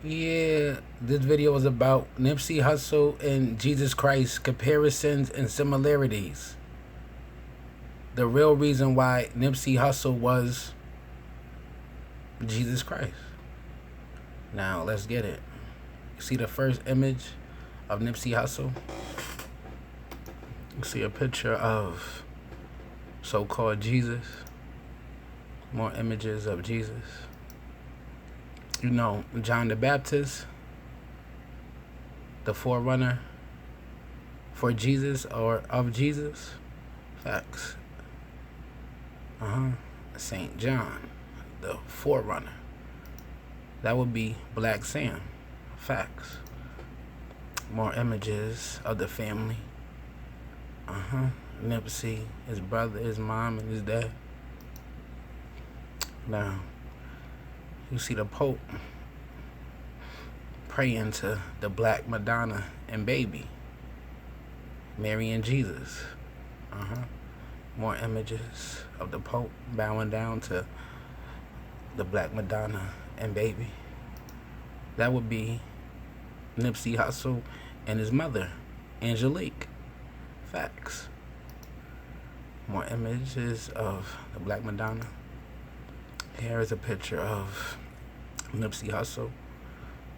Yeah, this video is about Nipsey Hussle and Jesus Christ, comparisons and similarities. The real reason why Nipsey Hussle was Jesus Christ. Now, let's get it. You see the first image of Nipsey Hussle? You see a picture of so-called Jesus. More images of Jesus. You know, John the Baptist, the forerunner for Jesus or of Jesus. Facts. Saint John, the forerunner. That would be Black Sam. Facts. More images of the family. Nipsey, his brother, his mom, and his dad. Now, you see the Pope praying to the Black Madonna and baby, Mary and Jesus. More images of the Pope bowing down to the Black Madonna and baby. That would be Nipsey Hussle and his mother, Angelique. Facts. More images of the Black Madonna. Here is a picture of Nipsey Hussle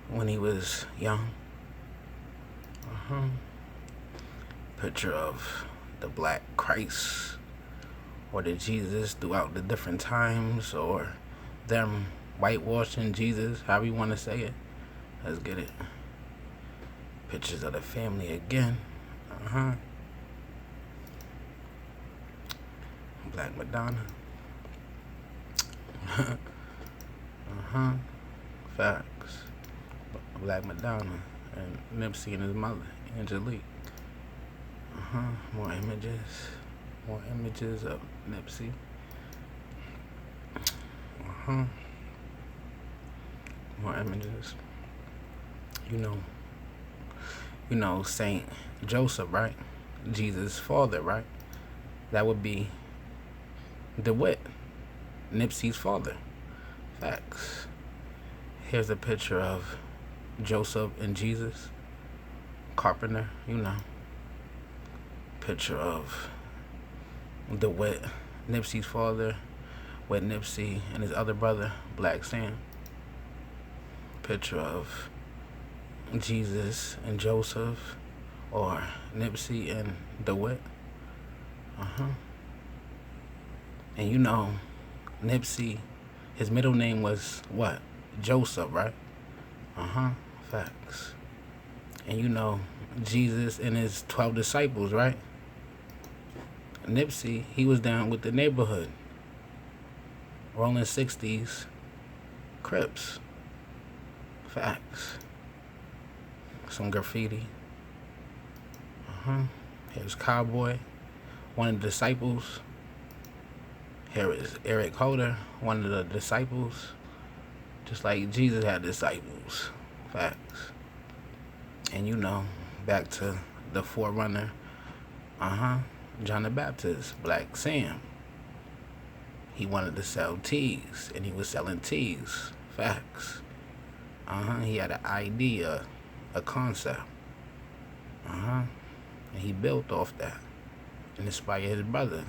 when he was young. Picture of the Black Christ or the Jesus throughout the different times, or them whitewashing Jesus, however you want to say it. Let's get it. Pictures of the family again. Black Madonna. Facts. Black Madonna and Nipsey and his mother, Angelique. More images. More images of Nipsey. More images. You know Saint Joseph, right? Jesus' father, right? That would be DeWitt, Nipsey's father. Facts. Here's a picture of Joseph and Jesus. Carpenter, Picture of DeWitt, Nipsey's father, with Nipsey and his other brother, Black Sam. Picture of Jesus and Joseph, or Nipsey and DeWitt. And Nipsey, his middle name was what? Joseph, right? Facts. And Jesus and his 12 disciples, right? Nipsey, he was down with the neighborhood. Rolling 60s Crips. Facts. Some graffiti. Here's Cowboy, one of the disciples. Here is Eric Holder, one of the disciples. Just like Jesus had disciples. Facts. And back to the forerunner. John the Baptist, Black Sam. He wanted to sell teas, and he was selling teas. Facts. He had an idea, a concept. And he built off that and inspired his brother.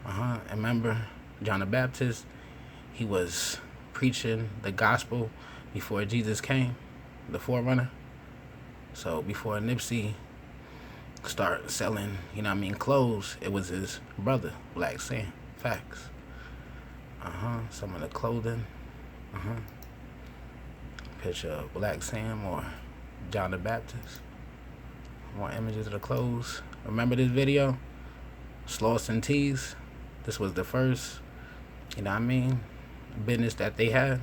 And remember, John the Baptist, he was preaching the gospel before Jesus came, the forerunner. So before Nipsey started selling, clothes, it was his brother, Black Sam. Facts. Some of the clothing. Picture of Black Sam or John the Baptist. More images of the clothes. Remember this video? Slauson Tees. This was the first, business that they had.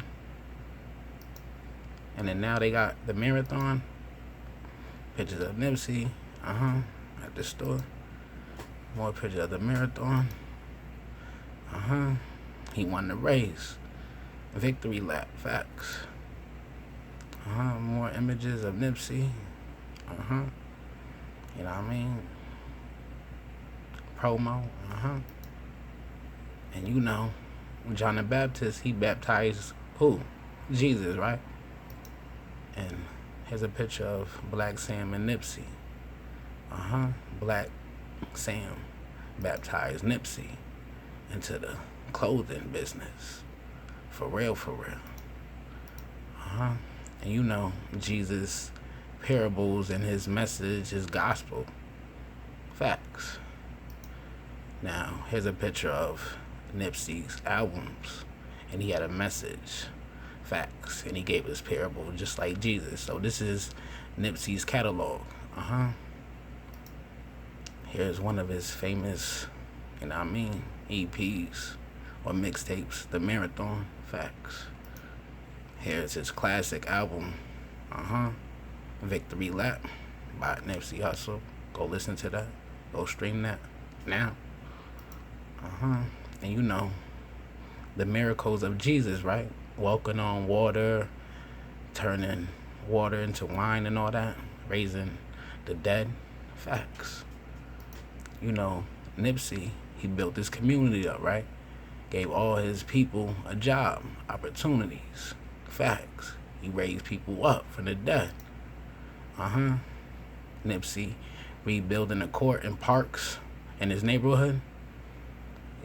And then now they got the marathon. Pictures of Nipsey, at the store. More pictures of the marathon. He won the race. Victory lap. Facts. More images of Nipsey. Promo. And John the Baptist, he baptized who? Jesus, right? And here's a picture of Black Sam and Nipsey. Black Sam baptized Nipsey into the clothing business. For real, for real. And you know, Jesus' parables and his message is gospel. Facts. Now, here's a picture of Nipsey's albums, and he had a message. Facts. And he gave his parable just like Jesus. So this is Nipsey's catalog. Here's one of his famous, EPs or mixtapes, The Marathon. Facts. Here's his classic album, Victory Lap by Nipsey Hussle. Go listen to that. Go stream that now. And you know, the miracles of Jesus, right? Walking on water, turning water into wine and all that, raising the dead. Facts. You know, Nipsey, he built this community up, right? Gave all his people a job, opportunities. Facts. He raised people up from the dead. Nipsey rebuilding the court and parks in his neighborhood,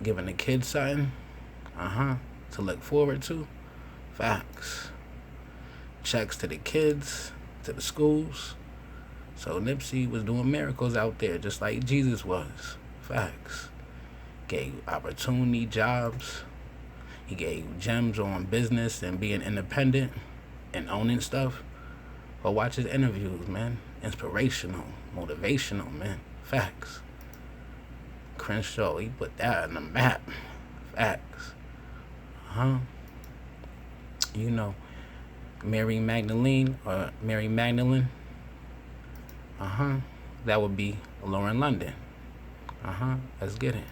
giving the kids something, to look forward to. Facts. Checks to the kids, to the schools. So Nipsey was doing miracles out there just like Jesus was. Facts. Gave opportunity, jobs. He gave gems on business and being independent and owning stuff. Go watch his interviews, man. Inspirational, motivational, man. Facts. Crenshaw, he put that on the map. Facts. You know, Mary Magdalene. That would be Lauren London. Let's get it.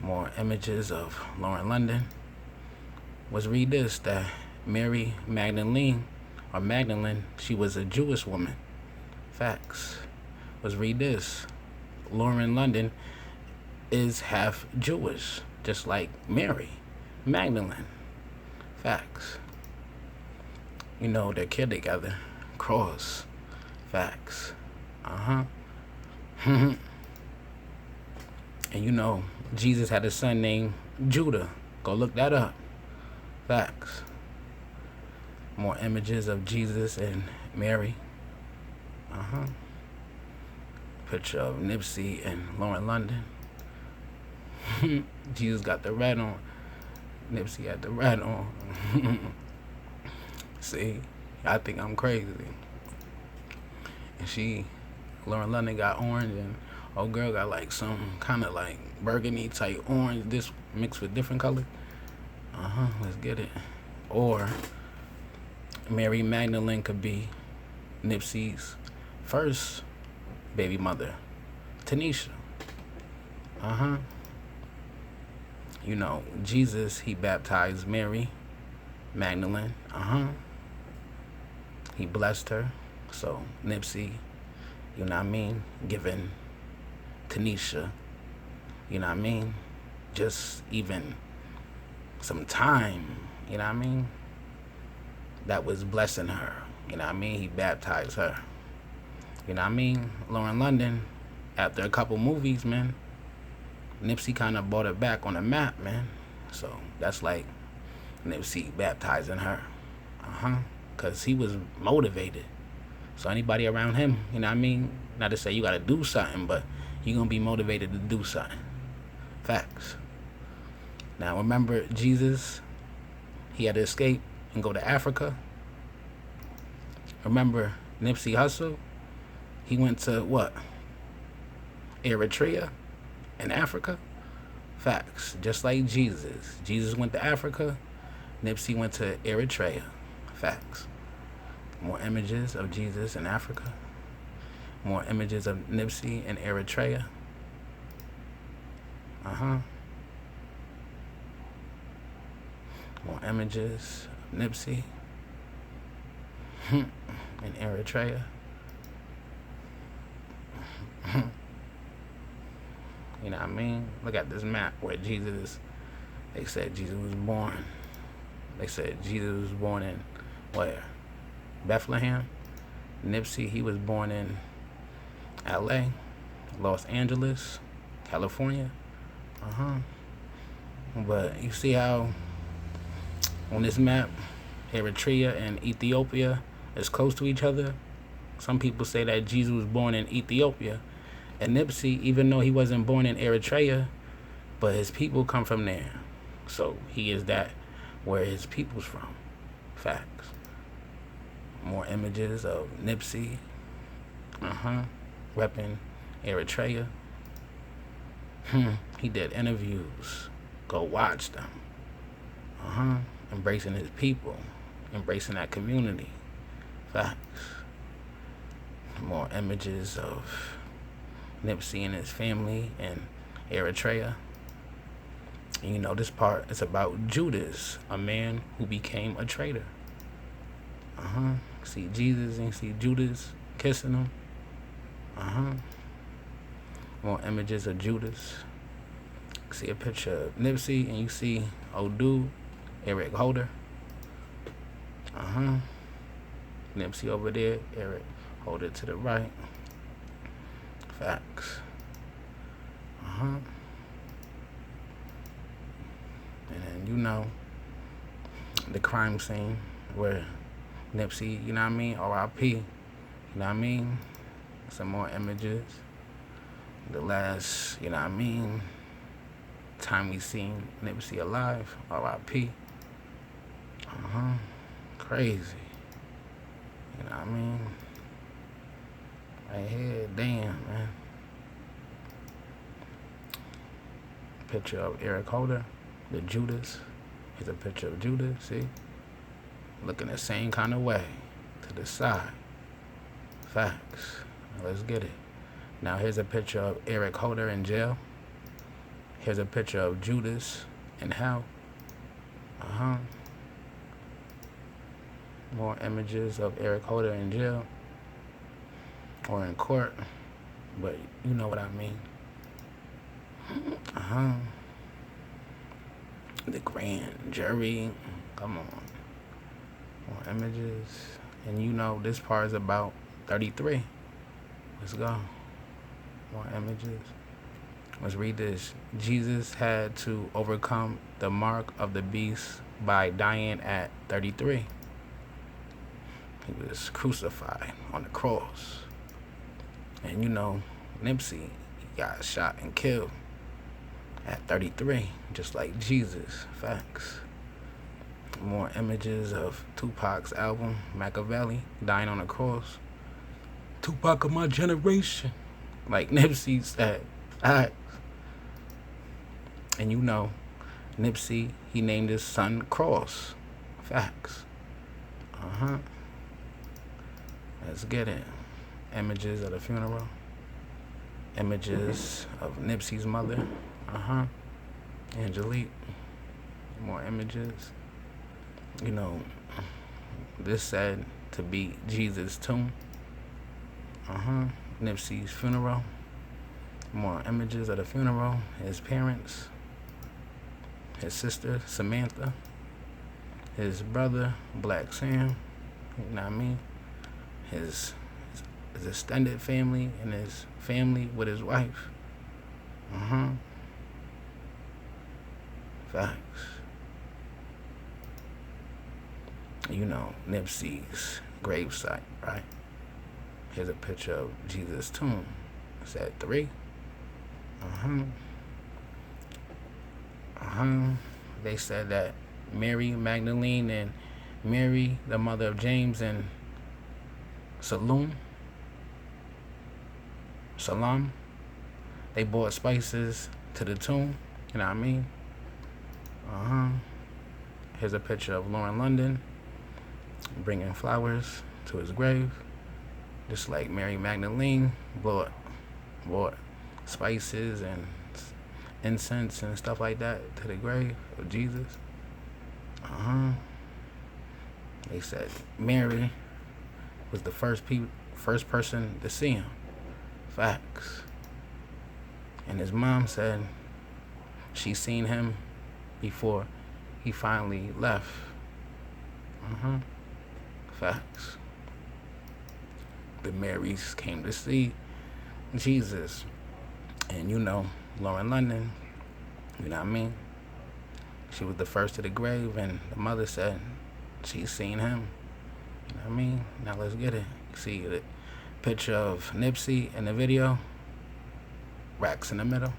More images of Lauren London. Let's read this. That Mary Magdalene, she was a Jewish woman. Facts. Let's read this. Lauren London is half Jewish, just like Mary Magdalene. Facts. You know, their kid together. Cross. Facts. And you know, Jesus had a son named Judah. Go look that up. Facts. More images of Jesus and Mary. Picture of Nipsey and Lauren London. Jesus got the red on. Nipsey had the red on. See, I think I'm crazy. And Lauren London got orange, and old girl got like some kind of like burgundy type orange, this mixed with different color. Let's get it. Or Mary Magdalene could be Nipsey's first baby mother, Tanisha. You know, Jesus, he baptized Mary Magdalene. He blessed her. So Nipsey, you know what I mean, giving Tanisha, you know what I mean, just even some time, you know what I mean, that was blessing her, you know what I mean. He baptized her, you know what I mean. Lauren London, after a couple movies, man, Nipsey kind of brought it back on the map, man. So that's like Nipsey baptizing her, because he was motivated. So anybody around him, you know what I mean, not to say you got to do something, but you're going to be motivated to do something. Facts. Now remember Jesus, he had to escape and go to Africa. Remember Nipsey Hussle, he went to what? Eritrea in Africa. Facts. Just like Jesus. Jesus went to Africa, Nipsey went to Eritrea. Facts. More images of Jesus in Africa. More images of Nipsey in Eritrea. More images of Nipsey in Eritrea. You know what I mean? Look at this map where Jesus, they said Jesus was born. They said Jesus was born in where? Bethlehem. Nipsey, he was born in LA, Los Angeles, California. But you see how on this map, Eritrea and Ethiopia is close to each other? Some people say that Jesus was born in Ethiopia. And Nipsey, even though he wasn't born in Eritrea, but his people come from there. So he is that where his people's from. Facts. More images of Nipsey. Repping Eritrea. He did interviews. Go watch them. Embracing his people. Embracing that community. Facts. More images of Nipsey and his family in Eritrea. And you know, this part is about Judas, a man who became a traitor. See Jesus and see Judas kissing him. More images of Judas. See a picture of Nipsey and you see old dude, Eric Holder. Nipsey over there, Eric Holder to the right. Facts. And then you know the crime scene where Nipsey, you know what I mean, R.I.P. You know what I mean? Some more images. The last, you know what I mean, time we seen Nipsey alive, R.I.P. Crazy. You know what I mean? Right here, damn, man. Picture of Eric Holder, the Judas. Here's a picture of Judas, see? Looking the same kind of way, to the side. Facts. Let's get it. Now here's a picture of Eric Holder in jail. Here's a picture of Judas in hell. More images of Eric Holder in jail or in court, but you know what I mean. The grand jury, come on. More images, and you know this part is about 33. Let's go. More images. Let's read this. Jesus had to overcome the mark of the beast by dying at 33. He was crucified on the cross. And you know, Nipsey got shot and killed at 33, just like Jesus. Facts. More images of Tupac's album, Machiavelli, dying on the cross. Tupac of my generation. Like Nipsey said. Facts. And you know, Nipsey, he named his son Cross. Facts. Let's get it. Images of the funeral. Images of Nipsey's mother. Angelique. More images. You know, this said to be Jesus' tomb. Nipsey's funeral. More images of the funeral. His parents. His sister, Samantha. His brother, Black Sam. You know what I mean? His extended family and his family with his wife. Facts. You know, Nipsey's gravesite, right? Here's a picture of Jesus' tomb. It's at 3. They said that Mary Magdalene and Mary, the mother of James and Salam, they brought spices to the tomb. You know what I mean? Here's a picture of Lauren London bringing flowers to his grave, just like Mary Magdalene brought spices and incense and stuff like that to the grave of Jesus. They said Mary was the first person to see him. Facts. And his mom said she seen him before he finally left. Facts. the Marys came to see Jesus. And you know, Lauren London, you know what I mean? She was the first to the grave, and the mother said she's seen him. You know what I mean? Now let's get it. You see the picture of Nipsey in the video? Racks in the middle.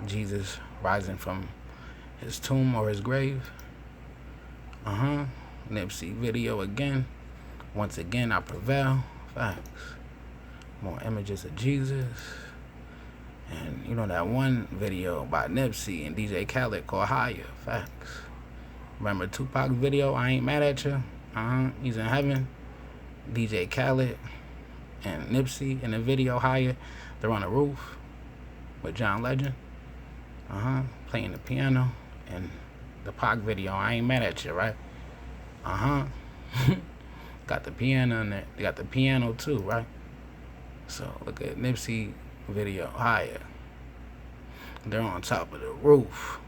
Jesus rising from his tomb or his grave. Nipsey video again. Once again, I prevail. Facts. More images of Jesus. And you know that one video by Nipsey and gg8le called Higher. Facts. Remember Tupac's video, I Ain't Mad At You? He's in heaven. gg8le and Nipsey in the video Higher. They're on the roof with John Legend. Playing the piano. And the Pac video, I Ain't Mad At You, right? Got the piano in there. They got the piano too, right? So look at Nipsey video Higher. They're on top of the roof.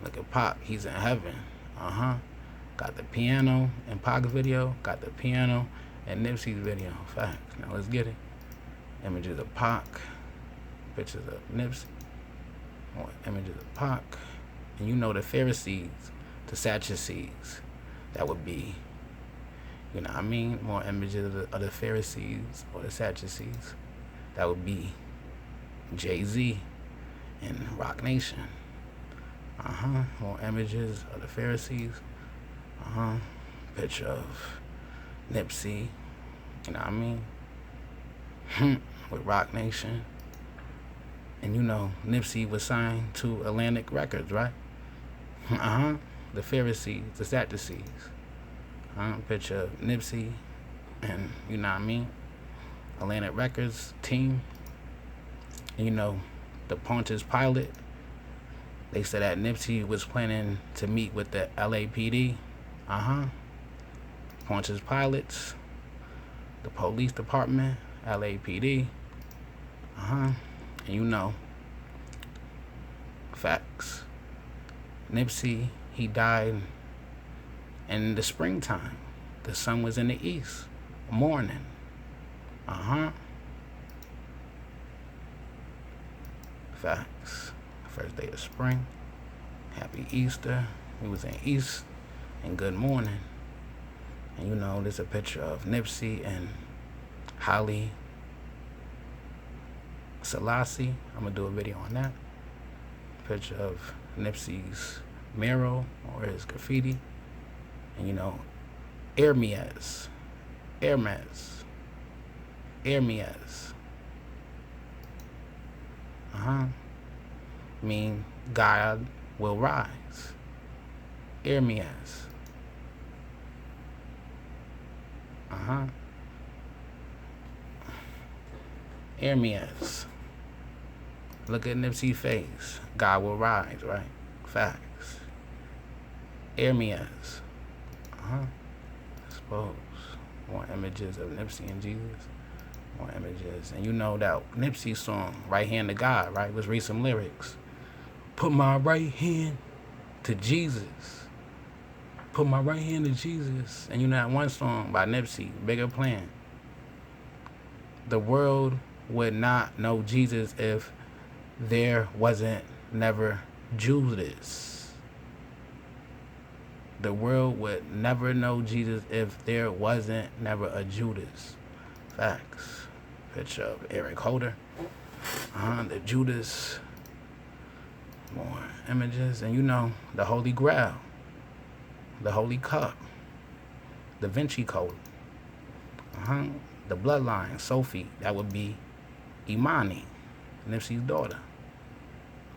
Look at Pac, he's in heaven. Got the piano in Pac's video. Got the piano in Nipsey's video. Facts. Now let's get it. Images of Pac. Pictures of Nipsey. More images of Pac. And you know the Pharisees, the Sadducees. That would be, you know what I mean? More images of the Pharisees or the Sadducees. That would be Jay-Z and Rock Nation. More images of the Pharisees. Picture of Nipsey. You know what I mean? With Rock Nation. And you know, Nipsey was signed to Atlantic Records, right? The Pharisees, the Sadducees. Picture of Nipsey and, you know what I mean? Atlantic Records team. And you know, the Pontius Pilate. They said that Nipsey was planning to meet with the LAPD. Pontius Pilates. The police department. LAPD. And you know, facts. Nipsey, he died in the springtime. The sun was in the east. Morning. Facts. First day of spring. Happy Easter. We was in East. And good morning. And you know, there's a picture of Nipsey and Haile Selassie. I'm gonna do a video on that. Picture of Nipsey's mural or his graffiti. And you know, Hermes. Mean God will rise. Hermes. Hermes. Look at Nipsey's face. God will rise, right? Facts. Hermes. I suppose. More images of Nipsey and Jesus. More images. And you know that Nipsey song, Right Hand to God, right? Was read some lyrics. Put my right hand to Jesus. Put my right hand to Jesus. And you know that one song by Nipsey, Bigger Plan. The world would not know Jesus if there wasn't never Judas. The world would never know Jesus if there wasn't never a Judas. Facts. Picture of Eric Holder. The Judas. More images. And you know, the Holy Grail. The Holy Cup. Da Vinci Code. The bloodline, Sophie. That would be Imani, Nipsey's daughter.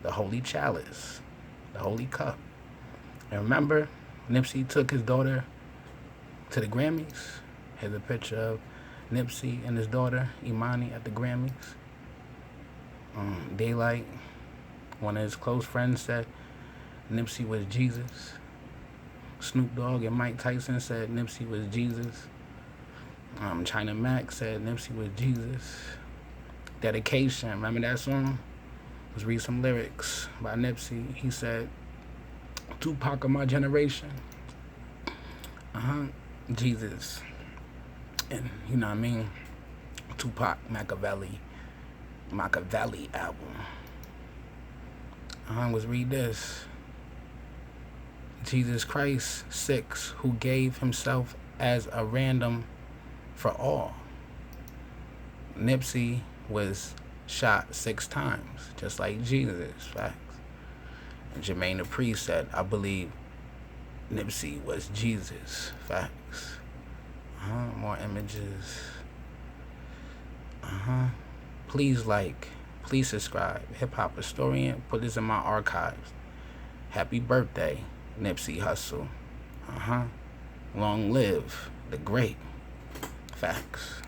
The Holy Chalice. The Holy Cup. And remember, Nipsey took his daughter to the Grammys. Here's a picture of Nipsey and his daughter, Imani, at the Grammys. Daylight, one of his close friends, said Nipsey was Jesus. Snoop Dogg and Mike Tyson said Nipsey was Jesus. China Mac said Nipsey was Jesus. Dedication, remember that song? Let's read some lyrics by Nipsey. He said, Tupac of my generation. Jesus. And you know what I mean? Tupac Machiavelli album. Let's read this. Jesus Christ 6, who gave himself as a ransom for all. Nipsey was shot 6 times, just like Jesus. Facts. And Jermaine the Priest said, I believe Nipsey was Jesus. Facts. More images. Please like, please subscribe. Hip Hop Historian, put this in my archives. Happy birthday, Nipsey Hussle. Long live the great. Facts.